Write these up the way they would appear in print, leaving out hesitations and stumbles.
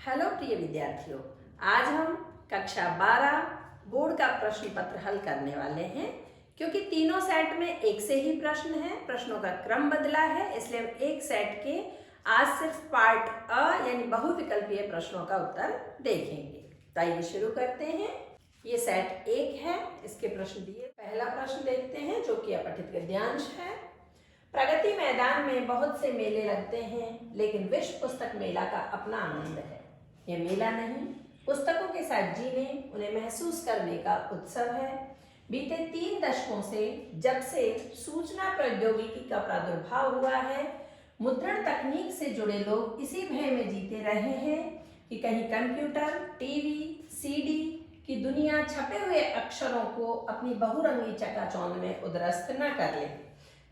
Hello प्रिय विद्यार्थियों, आज हम कक्षा 12 बोर्ड का प्रश्न पत्र हल करने वाले हैं। क्योंकि तीनों सेट में एक से ही प्रश्न है, प्रश्नों का क्रम बदला है, इसलिए हम एक सेट के आज सिर्फ पार्ट अ यानी बहुविकल्पीय प्रश्नों का उत्तर देखेंगे। तो आइए शुरू करते हैं। ये सेट 1 है, इसके प्रश्न दिए। पहला प्रश्न देखते हैं जो कि अपठित गद्यांश है। प्रगति मैदान में बहुत से मेले लगते हैं, लेकिन विश्व पुस्तक मेला का अपना आनंद है। यह मेला नहीं, पुस्तकों के साथ जीने, उन्हें महसूस करने का उत्सव है। बीते 3 दशकों से जब से सूचना प्रौद्योगिकी का प्रादुर्भाव हुआ है, मुद्रण तकनीक से जुड़े लोग इसी भय में जीते रहे हैं कि कहीं कंप्यूटर, टीवी, सीडी की दुनिया छपे हुए अक्षरों को अपनी बहुरंगी चकाचौंध में उद्रस्त न कर ले।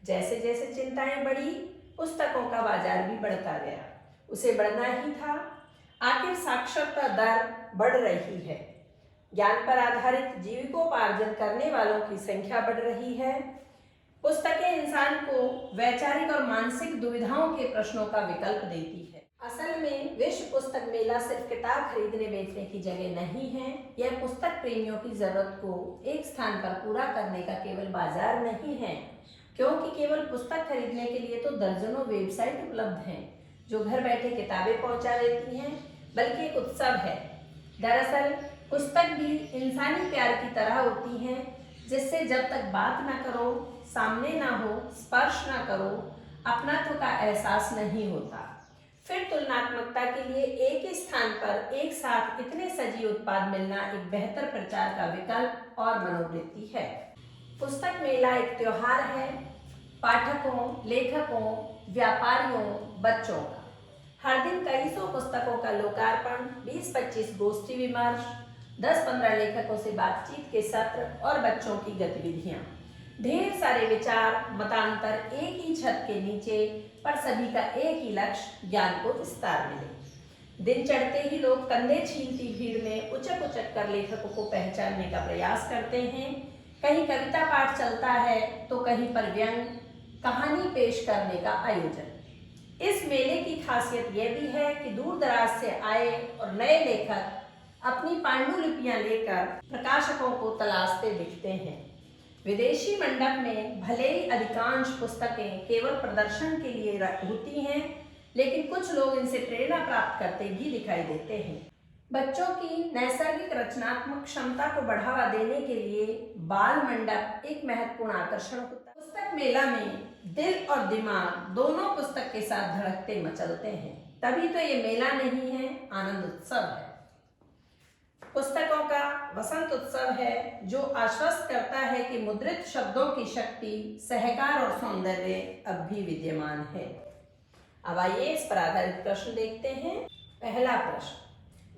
जैसे जैसे चिंताएं बढ़ी, पुस्तकों का बाजार भी बढ़ता गया। उसे बढ़ना ही था। आखिर साक्षरता दर बढ़ रही है, ज्ञान पर आधारित जीविकोपार्जन करने वालों की संख्या बढ़ रही है। पुस्तकें इंसान को वैचारिक और मानसिक दुविधाओं के प्रश्नों का विकल्प देती है। असल में विश्व पुस्तक मेला सिर्फ किताब खरीदने बेचने की जगह नहीं है। यह पुस्तक प्रेमियों की जरूरत को एक स्थान पर पूरा करने का केवल बाजार नहीं है, क्योंकि केवल पुस्तक खरीदने के लिए तो दर्जनों वेबसाइट उपलब्ध हैं जो घर बैठे किताबें पहुंचा देती हैं, बल्कि एक उत्सव है। दरअसल पुस्तक भी इंसानी प्यार की तरह होती हैं, जिससे जब तक बात ना करो, सामने ना हो, स्पर्श ना करो, अपनात्व का एहसास नहीं होता। फिर तुलनात्मकता के लिए एक ही स्थान पर एक साथ इतने सजीव उत्पाद मिलना एक बेहतर प्रचार का विकल्प और मनोवृत्ति है। पुस्तक मेला एक त्योहार है, पाठकों, लेखकों, व्यापारियों, बच्चों का। हर दिन कई सौ पुस्तकों का लोकार्पण, 20-25 गोष्ठी विमर्श, 10-15 लेखकों से बातचीत के सत्र और बच्चों की गतिविधियां। ढेर सारे विचार, मतांतर एक ही छत के नीचे, पर सभी का एक ही लक्ष्य, ज्ञान को विस्तार मिले। दिन चढ़ते ही लोग कंधे छीनती भीड़ में उचक उचक कर लेखकों को पहचानने का प्रयास करते हैं। कहीं कविता पाठ चलता है तो कहीं पर व्यंग कहानी पेश करने का आयोजन। इस मेले की खासियत यह भी है कि दूर दराज से आए और नए लेखक अपनी पांडुलिपियां लेकर प्रकाशकों को तलाशते दिखते हैं। विदेशी मंडप में भले ही अधिकांश पुस्तकें केवल प्रदर्शन के लिए होती हैं, लेकिन कुछ लोग इनसे प्रेरणा प्राप्त करते भी दिखाई देते हैं। बच्चों की नैसर्गिक रचनात्मक क्षमता को बढ़ावा देने के लिए बाल मंडप एक महत्वपूर्ण आकर्षण होता है। पुस्तक मेला में दिल और दिमाग दोनों पुस्तक के साथ धड़कते मचलते हैं, तभी तो ये मेला नहीं है, आनंद उत्सव है। पुस्तकों का वसंत उत्सव है जो आश्वस्त करता है कि मुद्रित शब्दों की शक्ति, सहकार और सौंदर्य अब भी विद्यमान है। अब आइए इस पर आधारित प्रश्न देखते हैं। पहला प्रश्न,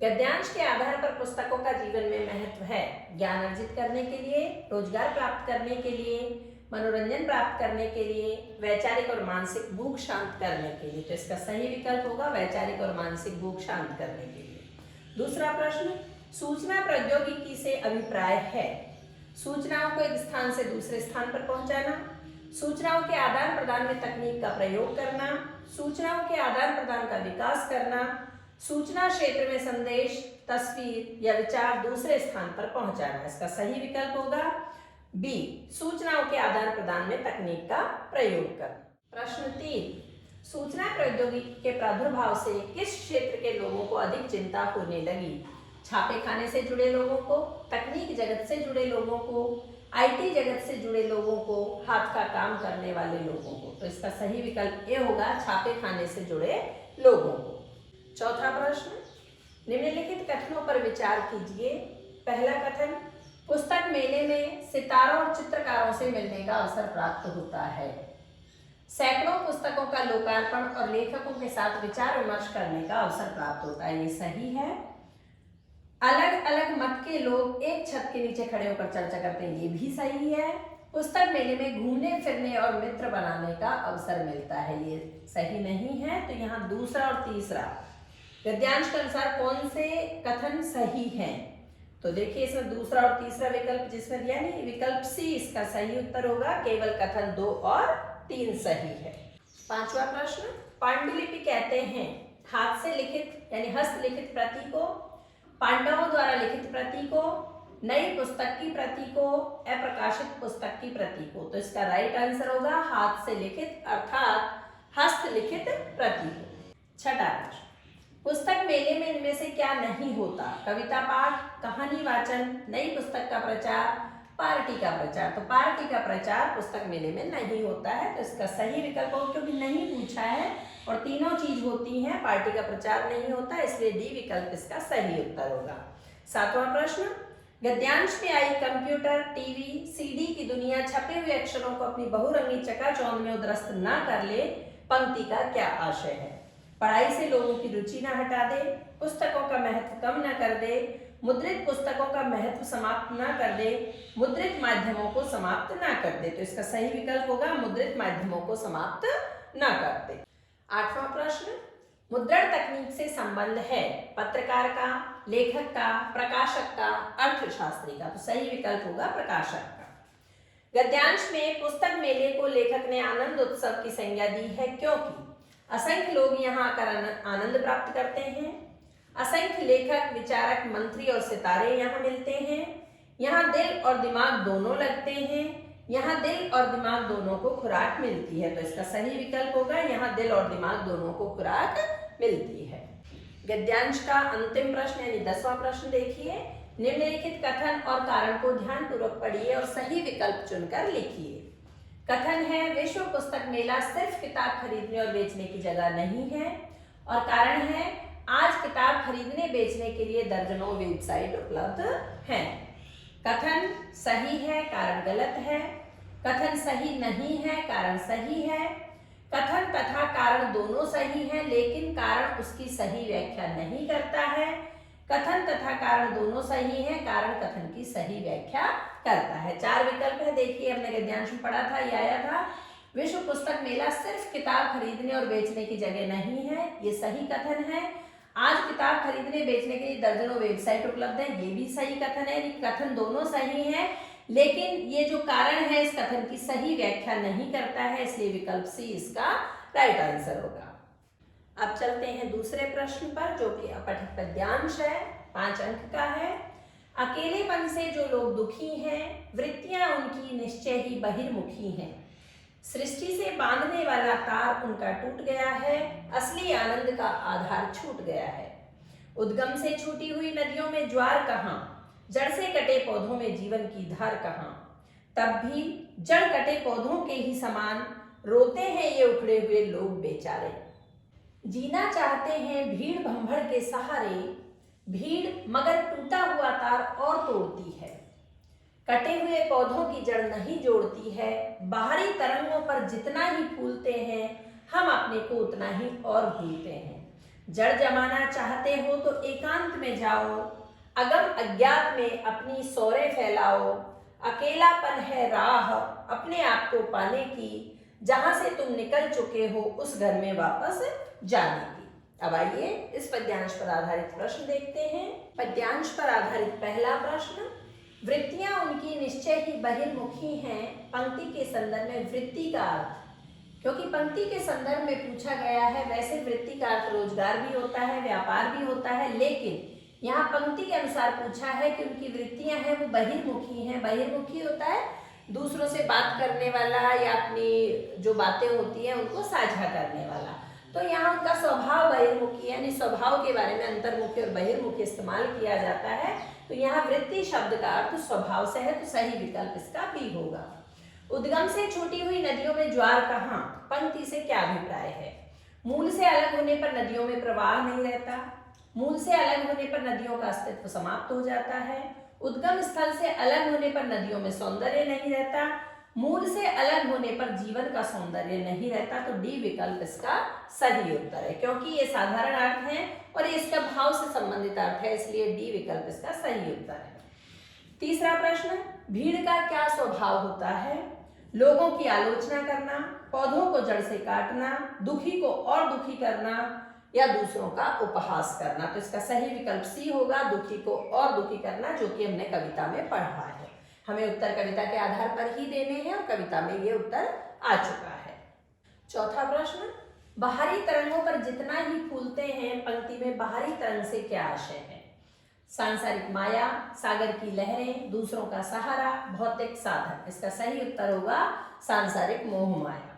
गद्यांश के आधार पर पुस्तकों का जीवन में महत्व है। ज्ञान अर्जित करने के लिए, रोजगार प्राप्त करने के लिए, मनोरंजन प्राप्त करने के लिए, वैचारिक और मानसिक भूख शांत करने के लिए। तो इसका सही विकल्प होगा वैचारिक और मानसिक भूख शांत करने के लिए। दूसरा प्रश्न, सूचना प्रौद्योगिकी से अभिप्राय है। सूचनाओं को एक स्थान से दूसरे स्थान पर पहुंचाना, सूचनाओं के आदान प्रदान में तकनीक का प्रयोग करना, सूचनाओं के आदान प्रदान का विकास करना, सूचना क्षेत्र में संदेश, तस्वीर या विचार दूसरे स्थान पर पहुंचाना। इसका सही विकल्प होगा बी, सूचनाओं के आदान प्रदान में तकनीक का प्रयोग करना। प्रश्न 3, सूचना प्रौद्योगिकी के प्रादुर्भाव से किस क्षेत्र के लोगों को अधिक चिंता होने लगी? छापे खाने से जुड़े लोगों को, तकनीक जगत से जुड़े लोगों को, आईटी जगत से जुड़े लोगों को, हाथ का काम करने वाले लोगों को। तो इसका सही विकल्प ये होगा छापे खाने से जुड़े लोगों को। चौथा प्रश्न, निम्नलिखित कथनों पर विचार कीजिए। पहला कथन, पुस्तक मेले में सितारों और चित्रकारों से मिलने का अवसर प्राप्त होता है। सैकड़ों पुस्तकों का लोकार्पण और लेखकों के साथ विचार विमर्श करने का अवसर प्राप्त होता है। ये सही है। अलग अलग मत के लोग एक छत के नीचे खड़े होकर चर्चा करते हैं। ये भी सही है। पुस्तक मेले में घूमने फिरने और मित्र बनाने का अवसर मिलता है। ये सही नहीं है। तो यहाँ दूसरा और तीसरा गद्यांश के अनुसार कौन से कथन सही हैं? तो देखिए इसमें दूसरा और तीसरा विकल्प जिसमें दिया नहीं, विकल्प सी इसका सही उत्तर होगा। केवल कथन 2 और 3 सही है। पांचवा प्रश्न, पांडुलिपि कहते हैं हाथ से लिखित यानी हस्तलिखित प्रति को, पांडवों द्वारा लिखित प्रति को, नई पुस्तक की प्रति को, अप्रकाशित पुस्तक की प्रति को। तो इसका राइट आंसर होगा हाथ से लिखित अर्थात हस्तलिखित प्रति को। छठा प्रश्न, पुस्तक मेले में इनमें से क्या नहीं होता? कविता पाठ, कहानी वाचन, नई पुस्तक का प्रचार, पार्टी का प्रचार। तो पार्टी का प्रचार पुस्तक मेले में नहीं होता है, तो इसका सही विकल्प हो, क्योंकि नहीं पूछा है और तीनों चीज होती हैं, पार्टी का प्रचार नहीं होता, इसलिए डी विकल्प इसका सही उत्तर होगा। सातवां प्रश्न, गद्यांश में आई कंप्यूटर, टीवी, सीडी की दुनिया छपे हुए अक्षरों को अपनी बहुरंगी चकाचौंध में उद्रस्त न कर ले, पंक्ति का क्या आशय है? पढ़ाई से लोगों की रुचि न हटा दे, पुस्तकों का महत्व कम न कर दे, मुद्रित पुस्तकों का महत्व समाप्त न कर दे, मुद्रित माध्यमों को समाप्त न कर दे। तो इसका सही विकल्प होगा मुद्रित माध्यमों को समाप्त न कर दे। आठवां प्रश्न, मुद्रण तकनीक से संबंध है पत्रकार का, लेखक का, प्रकाशक का, अर्थशास्त्री का। तो सही विकल्प होगा प्रकाशक का। गद्यांश में पुस्तक मेले को लेखक ने आनंद उत्सव की संज्ञा दी है क्योंकि असंख्य लोग यहाँ आकर आनंद प्राप्त करते हैं, असंख्य लेखक, विचारक, मंत्री और सितारे यहाँ मिलते हैं, यहाँ दिल और दिमाग दोनों लगते हैं, यहाँ दिल और दिमाग दोनों को खुराक मिलती है। तो इसका सही विकल्प होगा यहाँ दिल और दिमाग दोनों को खुराक मिलती है। गद्यांश का अंतिम प्रश्न यानी 10वां प्रश्न देखिए, निम्नलिखित कथन और कारण को ध्यानपूर्वक पढ़िए और सही विकल्प चुनकर लिखिए। कथन है, विश्व पुस्तक मेला सिर्फ किताब खरीदने और बेचने की जगह नहीं है, और कारण है, आज किताब खरीदने बेचने के लिए दर्जनों वेबसाइट उपलब्ध हैं। कथन सही है, कारण गलत है। कथन सही नहीं है, कारण सही है। कथन तथा कारण दोनों सही हैं, लेकिन कारण उसकी सही व्याख्या नहीं करता है। कथन तथा कारण दोनों सही हैं, कारण कथन की सही व्याख्या करता है। 4 विकल्प है, देखिए हमने गद्यांश में पढ़ा था, ये आया था, विश्व पुस्तक मेला सिर्फ किताब खरीदने और बेचने की जगह नहीं है, ये सही कथन है। आज किताब खरीदने बेचने के लिए दर्जनों वेबसाइट उपलब्ध है, ये भी सही कथन है। कथन दोनों सही हैं, लेकिन ये जो कारण है इस कथन की सही व्याख्या नहीं करता है, इसलिए विकल्प सी इसका राइट आंसर होगा। अब चलते हैं दूसरे प्रश्न पर, जो कि अपठित पद्यांश है, 5 अंक का है। अकेलेपन से जो लोग दुखी हैं, वृत्तियां उनकी निश्चय ही बहिर्मुखी हैं। सृष्टि से बांधने वाला तार उनका टूट गया है, असली आनंद का आधार छूट गया है। उद्गम से छूटी हुई नदियों में ज्वार कहाँ, जड़ से कटे पौधों में जीवन की धार कहाँ। तब भी जड़ कटे पौधों के ही समान रोते हैं ये उखड़े हुए लोग बेचारे। जीना चाहते हैं भीड़ भंभड़ के सहारे, भीड़ मगर टूटा हुआ तार और तोड़ती है। कटे हुए पौधों की जड़ नहीं जोड़ती है, बाहरी तरंगों पर जितना ही फूलते हैं, हम अपने को उतना ही और भूलते हैं। जड़ जमाना चाहते हो तो एकांत में जाओ, अगम अज्ञात में अपनी सौरे फैलाओ। अकेलापन है राह अपने आप को पाने की, जहां से तुम निकल चुके हो उस घर में वापस जाने की। अब आइए इस पद्यांश पर आधारित प्रश्न देखते हैं। पद्यांश पर आधारित पहला प्रश्न, वृत्तियां उनकी निश्चय ही बहिर्मुखी हैं। पंक्ति के संदर्भ में वृत्ति का अर्थ, क्योंकि पंक्ति के संदर्भ में पूछा गया है, वैसे वृत्ति का अर्थ रोजगार भी होता है, व्यापार भी होता है, लेकिन यहाँ पंक्ति के अनुसार पूछा है कि उनकी वृत्तियां हैं वो बहिर्मुखी हैं। बहिर्मुखी होता है दूसरों से बात करने वाला या अपनी जो बातें होती हैं उनको साझा करने वाला। तो यहाँ उनका स्वभाव बहिर्मुखी यानी स्वभाव के बारे में अंतर्मुखी और बहिर्मुखी इस्तेमाल किया जाता है। तो यहाँ वृत्ति शब्द का अर्थ स्वभाव से है, तो सही विकल्प इसका भी होगा। उद्गम से छूटी हुई नदियों में ज्वार कहाँ, पंक्ति से क्या अभिप्राय है? मूल से अलग होने पर नदियों में प्रवाह नहीं रहता, मूल से अलग होने पर नदियों का अस्तित्व समाप्त हो जाता है, उद्गम स्थल से अलग होने पर नदियों में सौंदर्य नहीं रहता, मूल से अलग होने पर जीवन का सौंदर्य नहीं रहता। तो डी विकल्प इसका सही उत्तर है, क्योंकि ये साधारण अर्थ है और ये इसका भाव से संबंधित अर्थ है, इसलिए डी विकल्प इसका सही उत्तर है। तीसरा प्रश्न, भीड़ का क्या स्वभाव होता है? लोगों की आलोचना करना, पौधों को जड़ से काटना, दुखी को और दुखी करना या दूसरों का उपहास करना। तो इसका सही विकल्प सी होगा, दुखी को और दुखी करना, जो कि हमने कविता में पढ़ा है। हमें उत्तर कविता के आधार पर ही देने हैं और कविता में ये उत्तर आ चुका है। चौथा प्रश्न, बाहरी तरंगों पर जितना ही फूलते हैं पंक्ति में बाहरी तरंग से क्या आशय है? सांसारिक माया, सागर की लहरें, दूसरों का सहारा, भौतिक साधन। इसका सही उत्तर होगा सांसारिक मोह माया।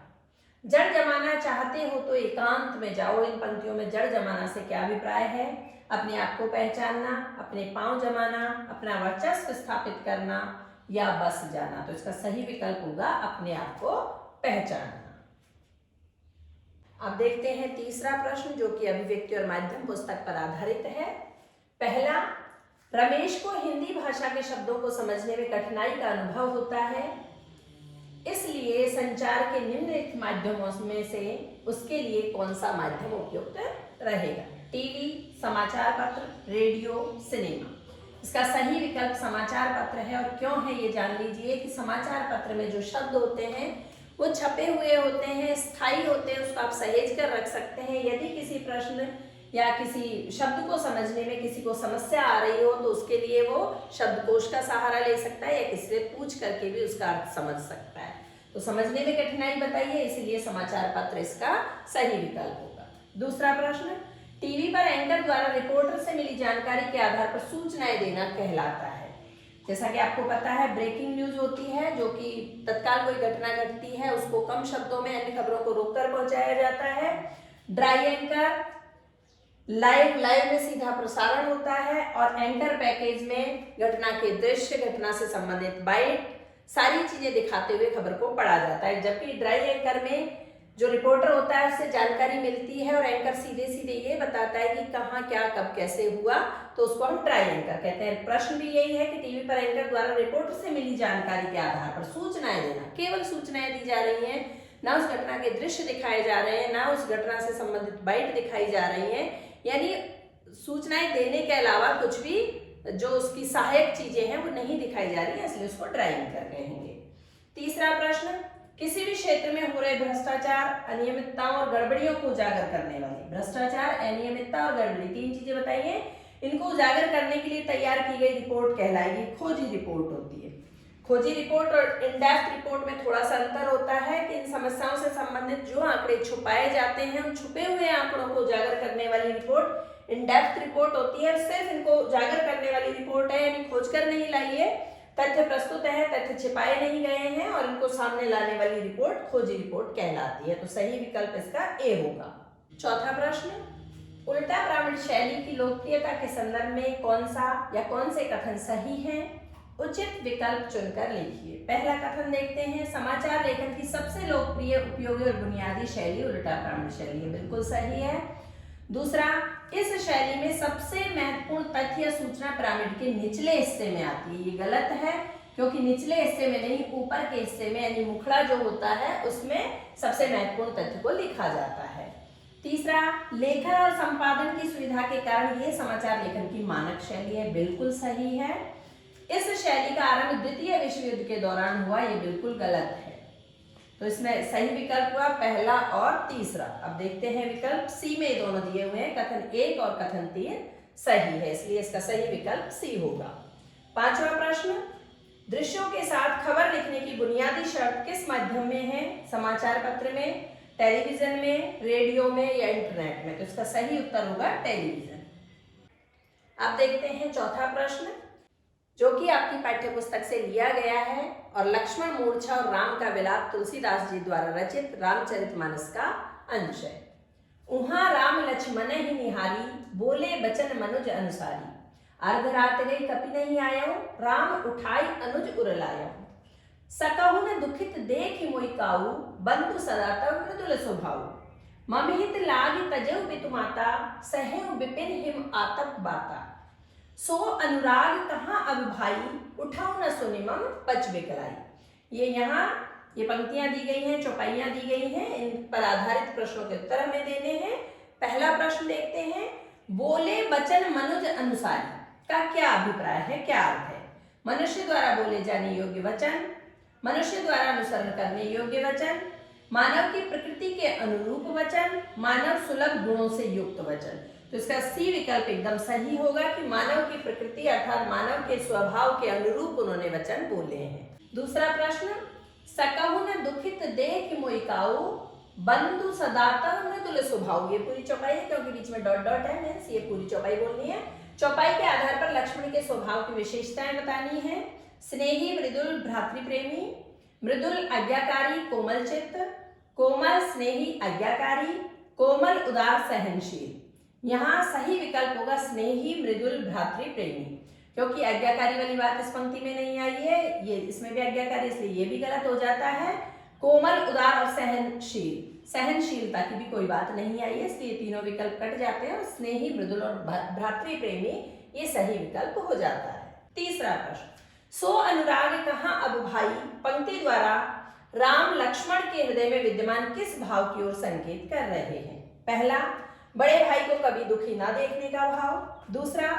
जड़ जमाना चाहते हो तो एकांत में जाओ। इन पंक्तियों में जड़ जमाना से क्या अभिप्राय है? अपने आप को पहचानना, अपने पांव जमाना, अपना वर्चस्व स्थापित करना या बस जाना। तो इसका सही विकल्प होगा अपने आप को पहचानना। अब देखते हैं तीसरा प्रश्न जो कि अभिव्यक्ति और माध्यम पुस्तक पर आधारित है। पहला, रमेश को हिंदी भाषा के शब्दों को समझने में कठिनाई का अनुभव होता है, इसलिए संचार के निम्नलिखित माध्यमों में से उसके लिए कौन सा माध्यम उपयुक्त रहेगा? टीवी, समाचार पत्र, रेडियो, सिनेमा। इसका सही विकल्प समाचार पत्र है। और क्यों है ये जान लीजिए कि समाचार पत्र में जो शब्द होते हैं वो छपे हुए होते हैं, स्थायी होते हैं, उसको आप सहेज कर रख सकते हैं। यदि किसी प्रश्न या किसी शब्द को समझने में किसी को समस्या आ रही हो तो उसके लिए वो शब्दकोश का सहारा ले सकता है या किसी से पूछ करके भी उसका अर्थ समझ सकता है। तो समझने में कठिनाई बताइए, इसीलिए समाचार पत्र इसका सही विकल्प होगा। दूसरा प्रश्न, टीवी पर एंकर द्वारा रिपोर्टर से मिली जानकारी के आधार पर सूचनाएं देना कहलाता है। जैसा कि आपको पता है ब्रेकिंग न्यूज होती है जो कि तत्काल कोई घटना घटती है उसको कम शब्दों में अन्य खबरों को रोककर पहुंचाया जाता है। ड्राई एंकर लाइव में सीधा प्रसारण होता है। और एंकर पैकेज में घटना के दृश्य, घटना से संबंधित बाइट, सारी चीजें दिखाते हुए खबर को पढ़ा जाता है। जबकि ड्राई एंकर में जो रिपोर्टर होता है उससे जानकारी मिलती है और एंकर सीधे सीधे ये बताता है कि कहाँ क्या कब कैसे हुआ, तो उसको हम ड्राई एंकर कहते हैं। प्रश्न भी यही है कि टीवी पर एंकर द्वारा रिपोर्टर से मिली जानकारी के आधार पर सूचनाएं देना, केवल सूचनाएं दी जा रही हैं, ना उस घटना के दृश्य दिखाए जा रहे हैं, ना उस घटना से संबंधित बाइट दिखाई जा रही है, यानी सूचनाएं देने के अलावा कुछ भी जो उसकी सहायक चीजें हैं वो नहीं दिखाई जा रही है, इसलिए उसको ड्राई एंकर कहेंगे। तीसरा प्रश्न, किसी भी क्षेत्र में हो रहे भ्रष्टाचार, अनियमितताओं और गड़बड़ियों को उजागर करने वाली, भ्रष्टाचार, अनियमितता और गड़बड़ी, तीन चीजें बताइए, इनको उजागर करने के लिए तैयार की गई रिपोर्ट कहलाएगी खोजी रिपोर्ट होती है। खोजी रिपोर्ट और इनडेप्थ रिपोर्ट में थोड़ा सा अंतर होता है कि इन समस्याओं से संबंधित जो आंकड़े छुपाए जाते हैं उन छुपे हुए आंकड़ों को उजागर करने वाली रिपोर्ट इनडेप्थ रिपोर्ट होती है। सिर्फ इनको उजागर करने वाली रिपोर्ट है, यानी खोजकर नहीं लाई है, तथ्य प्रस्तुत है, तथ्य छिपाए नहीं गए हैं और इनको सामने लाने वाली रिपोर्ट खोजी रिपोर्ट कहलाती है। तो सही विकल्प इसका ए होगा। चौथा प्रश्न, उल्टा प्राविण्य शैली की लोकप्रियता के संदर्भ में कौन सा या कौन से कथन सही हैं? उचित विकल्प चुनकर लिखिए। पहला कथन देखते हैं, समाचार लेखन की सबसे लोकप्रिय, उपयोगी और बुनियादी शैली उल्टा प्राविण्य शैली है, बिल्कुल सही है। दूसरा, इस शैली में सबसे महत्वपूर्ण तथ्य या सूचना पिरामिड के निचले हिस्से में आती है, ये गलत है क्योंकि निचले हिस्से में नहीं, ऊपर के हिस्से में यानी मुखड़ा जो होता है उसमें सबसे महत्वपूर्ण तथ्य को लिखा जाता है। तीसरा, लेखन और संपादन की सुविधा के कारण ये समाचार लेखन की मानक शैली है, बिल्कुल सही है। इस शैली का आरंभ द्वितीय विश्व युद्ध के दौरान हुआ, ये बिल्कुल गलत है। तो इसमें सही विकल्प हुआ पहला और तीसरा। अब देखते हैं विकल्प सी में दोनों दिए हुए हैं, कथन 1 और कथन 3 सही है, इसलिए इसका सही विकल्प सी होगा। पांचवा प्रश्न, दृश्यों के साथ खबर लिखने की बुनियादी शर्त किस माध्यम में है? समाचार पत्र में, टेलीविजन में, रेडियो में या इंटरनेट में? तो इसका सही उत्तर होगा टेलीविजन। अब देखते हैं चौथा प्रश्न जो कि आपकी पाठ्य पुस्तक से लिया गया है और लक्ष्मण मूर्छा और राम का विलाप तुलसीदास जी द्वारा रचित रामचरितमानस का अंश है। उहाँ राम लक्ष्मण ही निहारी, बोले बचन मनुज अनुसारी, अर्धरात गई कपि नहीं आयो, राम उठाई अनुज उरलायो, सकहु न दुखित देख मोहि काऊ, बंधु सदा तव मृदुल स्वभाव, मम हित लागी तजऊ पितु माता, सहेउ विपिन हिम आतप बाता, सो अनुराग कहाँ अब भाई, उठाओ न सुनिमम पच बिकलाई। ये पंक्तियां दी गई हैं, चौपाइयां दी गई हैं, इन पर आधारित प्रश्नों के उत्तर हमें देने हैं। पहला प्रश्न देखते हैं, बोले बचन मनुज अनुसारी का क्या अभिप्राय है, क्या अर्थ है? मनुष्य द्वारा बोले जाने योग्य वचन, मनुष्य द्वारा अनुसरण करने योग्य वचन, मानव की प्रकृति के अनुरूप वचन, मानव सुलभ गुणों से युक्त वचन। तो इसका सी विकल्प एकदम सही होगा कि मानव की प्रकृति अर्थात मानव के स्वभाव के अनुरूप उन्होंने वचन बोले हैं। दूसरा प्रश्न, सकहु न दुखित देख मोहि काऊ, बंधु सदातव मृदुल स्वभाव, ये पूरी चौपाई है क्योंकि बीच में डॉट डॉट है, मीन्स ये पूरी चौपाई बोलनी है। चौपाई के आधार पर लक्ष्मण के स्वभाव की विशेषताएं बतानी है। स्नेही मृदुल भ्रातृप्रेमी, मृदुल आज्ञाकारी कोमल चित्त, कोमल स्नेही आज्ञाकारी, कोमल उदार सहनशील। यहाँ सही विकल्प होगा स्नेही मृदुल भ्रातृप्रेमी, क्योंकि आज्ञाकारी वाली बात इस पंक्ति में नहीं आई है, ये इसमें भी आज्ञाकारी, इसलिए ये भी गलत हो जाता है। कोमल उदार और सहनशील, सहनशीलता की भी कोई बात नहीं आई है, इसलिए तीनों विकल्प कट जाते हैं और स्नेही मृदुल और भ्रातृप्रेमी ये सही विकल्प हो जाता है। तीसरा प्रश्न, सो अनुराग कहाँ अब भाई पंक्ति द्वारा राम लक्ष्मण के हृदय में विद्यमान किस भाव की ओर संकेत कर रहे हैं? पहला, बड़े भाई को कभी दुखी ना देखने का भाव। दूसरा,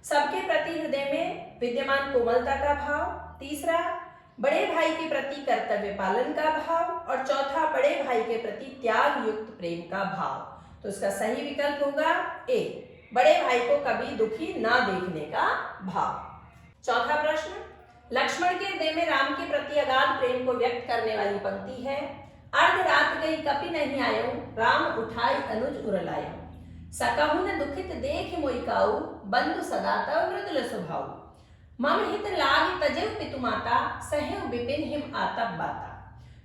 सबके प्रति हृदय में विद्यमान कोमलता का भाव। तीसरा, बड़े भाई के प्रति कर्तव्य पालन का भाव। और चौथा, बड़े भाई के प्रति त्याग युक्त प्रेम का भाव। तो इसका सही विकल्प होगा ए, बड़े भाई को कभी दुखी ना देखने का भाव। चौथा प्रश्न, लक्ष्मण के हृदय में राम के प्रति अगाध प्रेम को व्यक्त करने वाली पंक्ति है। अर्ध रात गई कपि नहीं आयो, राम उठाई अनुज उरलायो, सकहुन दुखित देख मोई काऊ, बंधु सदा तव मृदुल स्वभाव, मम हित लाग तजेव पितु माता, सहेव विपिन हिम आतप बाता,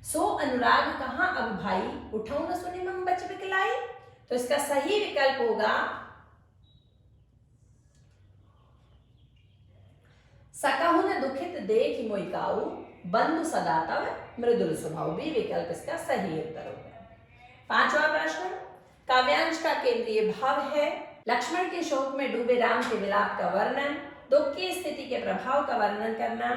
सो अनुराग कहाँ अब भाई, उठाऊ न सुनि मम बच बिकलाई। तो इसका सही विकल्प होगा सकहुन दुखित देख मोई काऊ, बंधु सदा तव मृदुल स्वभाव, भी विकल्प इसका सही उत्तर होगा। पांचवा प्रश्न, काव्यांश का केंद्रीय भाव है। लक्ष्मण के शोक में डूबे राम के विलाप का वर्णन, दुख की स्थिति के प्रभाव का वर्णन करना,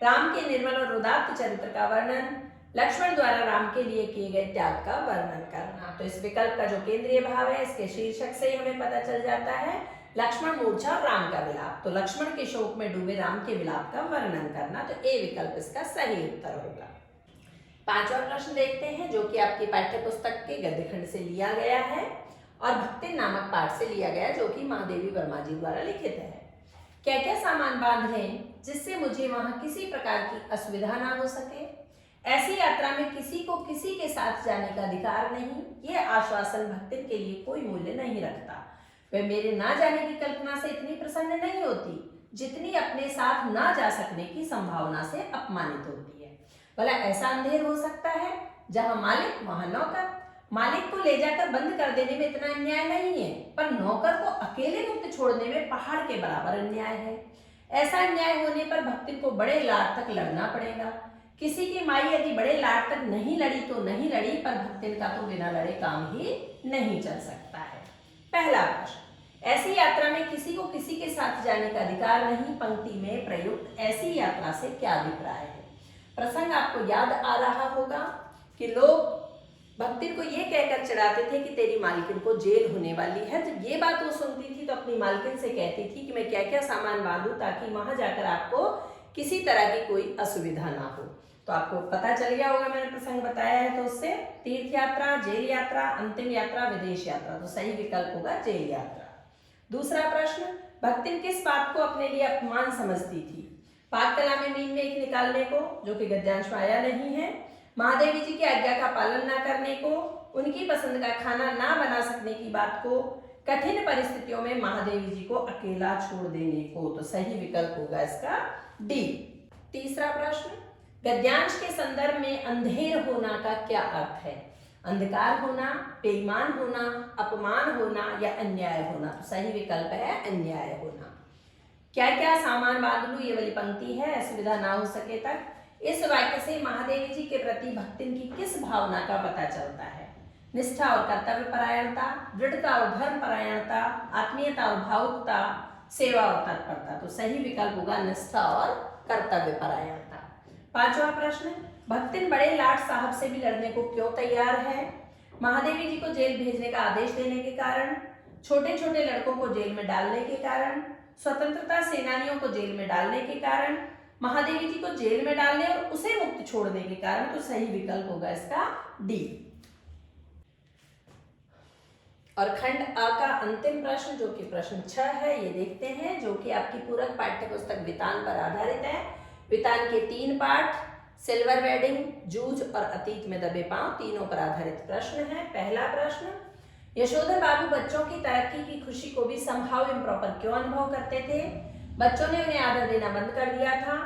राम के निर्मल और उदात्त चरित्र का वर्णन, लक्ष्मण द्वारा राम के लिए किए गए त्याग का वर्णन करना। तो इस विकल्प का जो केंद्रीय भाव है, इसके शीर्षक से ही हमें पता चल जाता है, लक्ष्मण मूर्छा और राम का विलाप। तो लक्ष्मण के शोक में डूबे राम के विलाप का वर्णन करना, तो ए विकल्प इसका सही उत्तर होगा। पांचवा प्रश्न देखते हैं, जो कि आपकी पाठ्य पुस्तक के गद्यखंड से लिया गया है और भक्तिन नामक पाठ से लिया गया, जो कि महादेवी वर्मा जी द्वारा लिखित है। क्या क्या सामान बांधें जिससे मुझे वहां किसी प्रकार की असुविधा ना हो सके? ऐसी यात्रा में किसी को किसी के साथ जाने का अधिकार नहीं, यह आश्वासन भक्तिन के लिए कोई मूल्य नहीं रखता। वह मेरे ना जाने की कल्पना से इतनी प्रसन्न नहीं होती जितनी अपने साथ ना जा सकने की संभावना से अपमानित होती है। भला ऐसा अंधेर हो सकता है जहां मालिक वहां नौकर। मालिक को ले जाकर बंद कर देने में इतना अन्याय नहीं है, पर नौकर को अकेले मुक्त छोड़ने में पहाड़ के बराबर अन्याय है। ऐसा अन्याय होने पर भक्तिन को बड़े लाड तक लड़ना पड़ेगा। किसी की माई यदि बड़े लाड तक नहीं लड़ी तो नहीं लड़ी, पर भक्तिन का तो बिना लड़े काम ही नहीं चल सकता है। पहला प्रश्न, ऐसी यात्रा में किसी को किसी के साथ जाने का अधिकार नहीं, पंक्ति में प्रयुक्त ऐसी यात्रा से क्या अभिप्राय है? प्रसंग आपको याद आ रहा होगा कि लोग भक्तिन को ये कहकर चिढ़ाते थे कि तेरी मालकिन को जेल होने वाली है। जब ये बात वो सुनती थी तो अपनी मालकिन से कहती थी कि मैं क्या क्या सामान बांधूं ताकि वहां जाकर आपको किसी तरह की कोई असुविधा ना हो। तो आपको पता चल गया होगा, मैंने प्रसंग बताया है। तो उससे तीर्थ यात्रा, जेल यात्रा, अंतिम यात्रा, विदेश यात्रा, तो सही विकल्प होगा जेल यात्रा। दूसरा प्रश्न, भक्तिन किस बात को अपने लिए अपमान समझती थी? पाककला में मीन में एक निकालने को, जो कि गद्यांश में आया नहीं है, महादेवी जी की आज्ञा का पालन ना करने को, उनकी पसंद का खाना ना बना सकने की बात को, कठिन परिस्थितियों में महादेवी जी को अकेला छोड़ देने को। तो सही विकल्प होगा इसका डी। तीसरा प्रश्न, गद्यांश के संदर्भ में अंधेर होना का क्या अर्थ है? अंधकार होना, बेईमान होना, अपमान होना या अन्याय होना? तो सही विकल्प है अन्याय होना। क्या क्या सामान बांध लूं, ये वाली पंक्ति है, असुविधा ना हो सके तक। इस वाक्य से महादेवी जी के प्रति भक्तिन की किस भावना का पता चलता है? निष्ठा और कर्तव्य परायणता, दृढ़ता और धर्म परायणता, आत्मीयता और भावुकता, सेवा और तत्परता। तो सही विकल्प होगा निष्ठा और कर्तव्य परायणता। पांचवा प्रश्न, भक्तिन बड़े लाट साहब से भी लड़ने को क्यों तैयार है? महादेवी जी को जेल भेजने का आदेश देने के कारण, छोटे छोटे लड़कों को जेल में डालने के कारण, स्वतंत्रता सेनानियों को जेल में डालने के कारण, महादेवी जी को जेल में डालने और उसे मुक्त छोड़ने के कारण। तो सही विकल्प होगा इसका डी। और खंड आ का अंतिम प्रश्न, जो कि प्रश्न 6 है, ये देखते हैं, जो कि आपकी पूरक पाठ्य पुस्तक वितान पर आधारित है। वितान के 3 पाठ, सिल्वर वेडिंग, जूझ और अतीत में दबे पांव, तीनों पर आधारित प्रश्न है। पहला प्रश्न, यशोधर बाबू बच्चों की तरक्की की खुशी को भी समहाउ इम्प्रॉपर क्यों अनुभव करते थे? बच्चों ने उन्हें आदर देना बंद कर दिया था,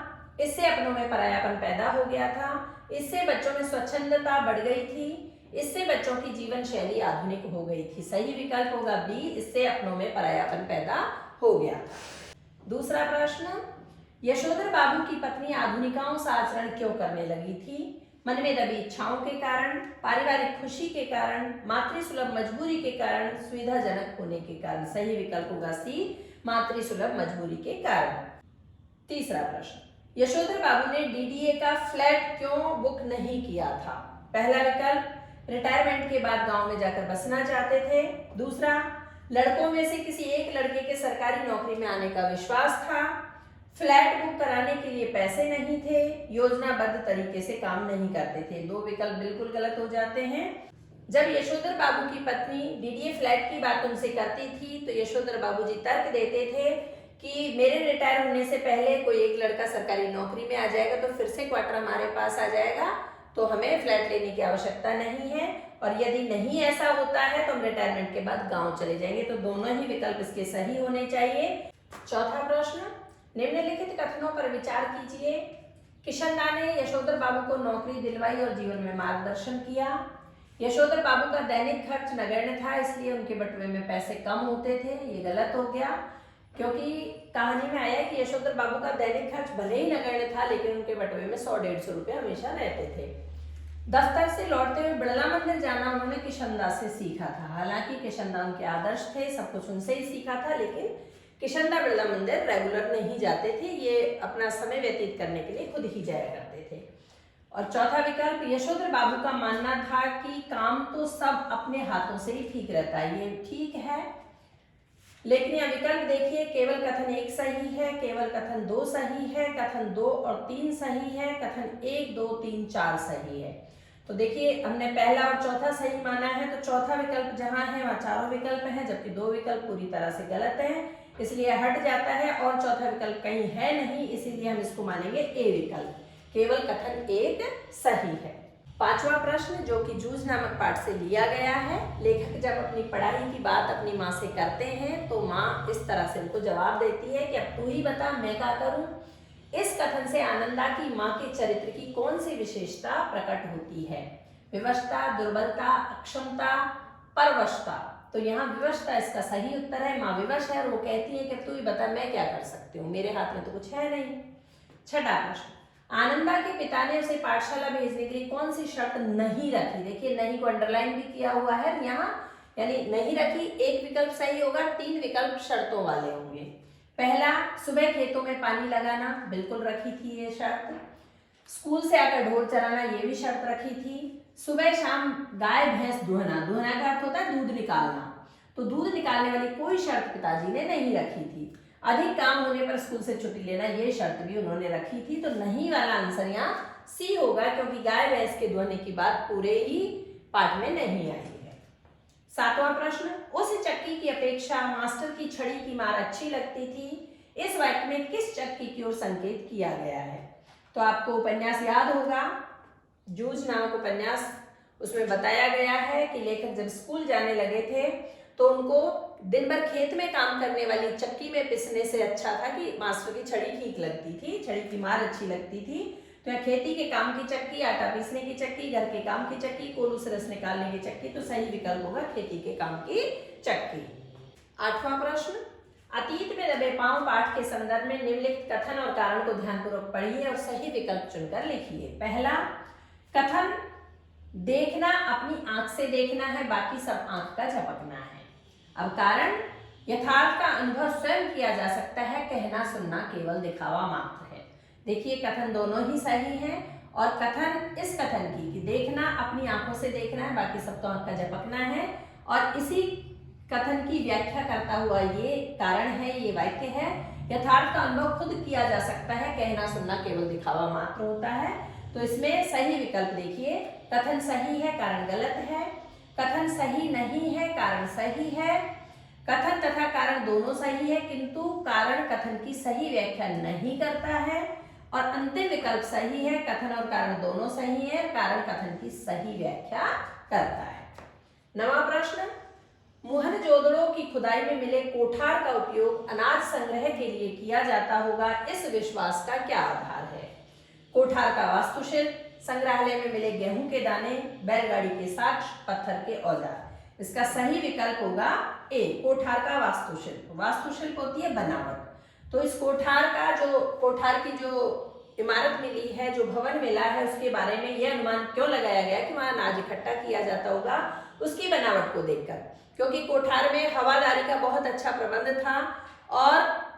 इससे अपनों में परायापन पैदा हो गया था, इससे बच्चों में स्वच्छंदता बढ़ गई थी, इससे बच्चों की जीवन शैली आधुनिक हो गई थी। सही विकल्प होगा बी, इससे अपनों में परायापन पैदा हो गया था। दूसरा प्रश्न, यशोधर बाबू की पत्नी आधुनिकाओं सा आचरण क्यों करने लगी थी? मन में दबी इच्छाओं के कारण, पारिवारिक खुशी के कारण, मातृसुलभ मजबूरी के कारण, सुविधाजनक होने के कारण। सही विकल्प होगा सी, मातृसुलभ मजबूरी के कारण। तीसरा प्रश्न, यशोधर बाबू ने डीडीए का फ्लैट क्यों बुक नहीं किया था? पहला विकल्प, रिटायरमेंट के बाद गांव में जाकर बसना चाहते थे। दूसरा, लड़कों में से किसी एक लड़के के सरकारी नौकरी में आने का विश्वास था। फ्लैट बुक कराने के लिए पैसे नहीं थे। योजनाबद्ध तरीके से काम नहीं करते थे। दो विकल्प बिल्कुल गलत हो जाते हैं। जब यशोधर बाबू की पत्नी डीडीए फ्लैट की बात उनसे करती थी तो यशोधर बाबूजी तर्क देते थे कि मेरे रिटायर होने से पहले कोई एक लड़का सरकारी नौकरी में आ जाएगा तो फिर से क्वार्टर हमारे पास आ जाएगा, तो हमें फ्लैट लेने की आवश्यकता नहीं है, और यदि नहीं ऐसा होता है तो हम रिटायरमेंट के बाद गांव चले जाएंगे। तो दोनों ही विकल्प इसके सही होने चाहिए। चौथा प्रश्न, निम्नलिखित कथनों पर विचार कीजिए। किशनदा ने यशोधर बाबू को नौकरी दिलवाई और जीवन में मार्गदर्शन किया। यशोधर बाबू का दैनिक खर्च नगण्य था, इसलिए उनके बटुए में पैसे कम होते थे। ये गलत हो गया, क्योंकि कहानी में आया कि यशोधर बाबू का दैनिक खर्च भले ही नगण्य था लेकिन उनके बटुए में 100-150 रुपये हमेशा रहते थे। दफ्तर से लौटते हुए बिड़ला मंदिर जाना उन्होंने किशनदा से सीखा था। हालांकि किशनदा उनके आदर्श थे, सब कुछ उनसे ही सीखा था, लेकिन किशनदा बिड़ला मंदिर रेगुलर नहीं जाते थे, ये अपना समय व्यतीत करने के लिए खुद ही जाया करते थे। और चौथा विकल्प, यशोधर बाबू का मानना था कि काम तो सब अपने हाथों से ही ठीक रहता है। ये ठीक है, लेकिन यह विकल्प देखिए, केवल कथन 1 सही है, केवल कथन 2 सही है, कथन 2 और 3 सही है, कथन 1, 2, 3, 4 सही है। तो देखिए, हमने पहला और चौथा सही माना है, तो चौथा विकल्प जहां है वहां चारों विकल्प हैं, जबकि 2 विकल्प पूरी तरह से गलत हैं, इसलिए हट जाता है, और चौथा विकल्प कहीं है नहीं, इसीलिए हम इसको मानेंगे ए विकल्प। केवल कथन 1 सही है। पांचवा प्रश्न, जो कि जूझ नामक पाठ से लिया गया है। लेखक जब अपनी पढ़ाई की बात अपनी माँ से करते हैं तो माँ इस तरह से उनको जवाब देती है कि अब तू ही बता, मैं क्या करूं। इस कथन से आनंदा की माँ के चरित्र की कौन सी विशेषता प्रकट होती है? विवशता, दुर्बलता, अक्षमता, परवशता। तो यहाँ विवशता इसका सही उत्तर है। माँ विवश है और वो कहती है कि तू ही बता, मैं क्या कर सकती हूँ, मेरे हाथ में तो कुछ है नहीं। छठा प्रश्न, आनंदा के पिता ने उसे पाठशाला भेजने के लिए कौन सी शर्त नहीं रखी? देखिए, नहीं को अंडरलाइन भी किया हुआ है यहाँ, यानी नहीं रखी। एक विकल्प सही होगा, 3 विकल्प शर्तों वाले होंगे। पहला, सुबह खेतों में पानी लगाना, बिल्कुल रखी थी ये शर्त। स्कूल से आकर ढोल चलाना, ये भी शर्त रखी थी। सुबह शाम गाय भैंस दुहना, दुहना का अर्थ होता है दूध निकालना, तो दूध निकालने वाली कोई शर्त पिताजी ने नहीं रखी थी। अधिक काम होने पर स्कूल से छुट्टी लेना, ये शर्त भी उन्होंने रखी थी। तो नहीं वाला आंसर यहाँ सी होगा, क्योंकि गाय भैंस के दुहने की बात पूरे ही पाठ में नहीं आई है। सातवां प्रश्न, उस चक्की की अपेक्षा मास्टर की छड़ी की मार अच्छी लगती थी। इस वाक्य में किस चक्की की ओर संकेत किया गया है? तो आपको उपन्यास याद होगा, जूझ नामक उपन्यास, उसमें बताया गया है कि लेखक जब स्कूल जाने लगे थे तो उनको दिन भर खेत में काम करने वाली चक्की में पिसने से अच्छा था कि मास्टर की छड़ी ठीक लगती थी, छड़ी की मार अच्छी लगती थी। तो यहाँ खेती के काम की चक्की, आटा पीसने की चक्की, घर के काम की चक्की, कोल्हू से रस निकालने की चक्की, तो सही विकल्प होगा खेती के काम की चक्की। आठवां प्रश्न, अतीत में दबे पांव पाठ के संदर्भ में निम्नलिखित कथन और कारण को ध्यानपूर्वक पढ़िए और सही विकल्प चुनकर लिखिए। पहला कथन, देखना अपनी आंख से देखना है, बाकी सब आंख का झपकना है। अब कारण, यथार्थ का अनुभव स्वयं किया जा सकता है, कहना सुनना केवल दिखावा मात्र है। देखिए, कथन दोनों ही सही हैं, और कथन इस कथन की कि देखना अपनी आंखों से देखना है, बाकी सब तो आंख का झपकना है, और इसी कथन की व्याख्या करता हुआ ये कारण है, ये वाक्य है, यथार्थ का अनुभव खुद किया जा सकता है, कहना सुनना केवल दिखावा मात्र होता है। तो इसमें सही विकल्प देखिए, कथन सही है, कारण गलत है। कथन सही नहीं है, कारण सही है। कथन तथा कारण दोनों सही है, किंतु कारण कथन की सही व्याख्या नहीं करता है। और अंतिम विकल्प सही है। कथन और कारण दोनों सही है। कारण कथन की सही व्याख्या करता है। 9वां प्रश्न, मोहनजोदड़ो की खुदाई में मिले कोठार का उपयोग अनाज संग्रह के लिए किया जाता होगा, इस विश्वास का क्या आधार है? कोठार का वास्तुशिल्प, संग्रहालय में मिले गेहूं के दाने, बैलगाड़ी के साक्ष्य, पत्थर के औजार। इसका सही विकल्प होगा ए, कोठार का वास्तुशिल्प। वास्तुशिल्प होती है बनावट। तो इस कोठार की जो इमारत मिली है, जो भवन मिला है, उसके बारे में यह अनुमान क्यों लगाया गया कि वहां अनाज इकट्ठा किया जाता होगा? उसकी बनावट को देखकर, क्योंकि कोठार में हवादारी का बहुत अच्छा प्रबंध था और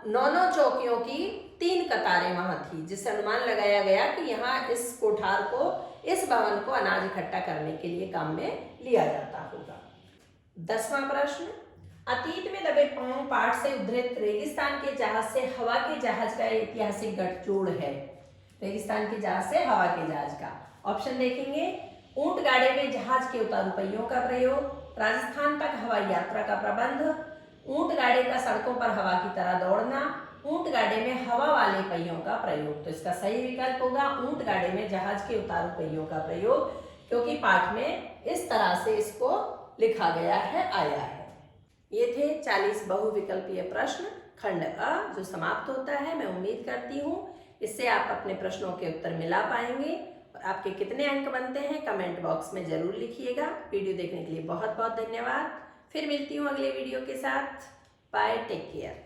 9 चौकियों की 3 कतारें वहां थी, जिससे अनुमान लगाया गया कि यहाँ इस कोठार को, इस भवन को अनाज इकट्ठा करने के लिए काम में लिया जाता होगा। 10वां प्रश्न, अतीत में दबे पाठ से उद्धृत रेगिस्तान के जहाज से हवा के जहाज का ऐतिहासिक गठजोड़ है। रेगिस्तान के जहाज से हवा के जहाज का ऑप्शन देखेंगे। ऊंट गाड़े में जहाज के उतारू पहियों का प्रयोग, राजस्थान तक हवाई यात्रा का प्रबंध, ऊंट गाड़े का सड़कों पर हवा की तरह दौड़ना, ऊंट गाड़े में हवा वाले पहियों का प्रयोग। तो इसका सही विकल्प होगा ऊंट गाड़े में जहाज के उतारू पहियों का प्रयोग, क्योंकि पाठ में इस तरह से इसको लिखा गया है, आया है। ये थे 40 बहुविकल्पीय प्रश्न खंड अ, जो समाप्त होता है। मैं उम्मीद करती हूँ इससे आप अपने प्रश्नों के उत्तर मिला पाएंगे और आपके कितने अंक बनते हैं कमेंट बॉक्स में जरूर लिखिएगा। वीडियो देखने के लिए बहुत बहुत धन्यवाद। फिर मिलती हूँ अगले वीडियो के साथ। Bye, take care.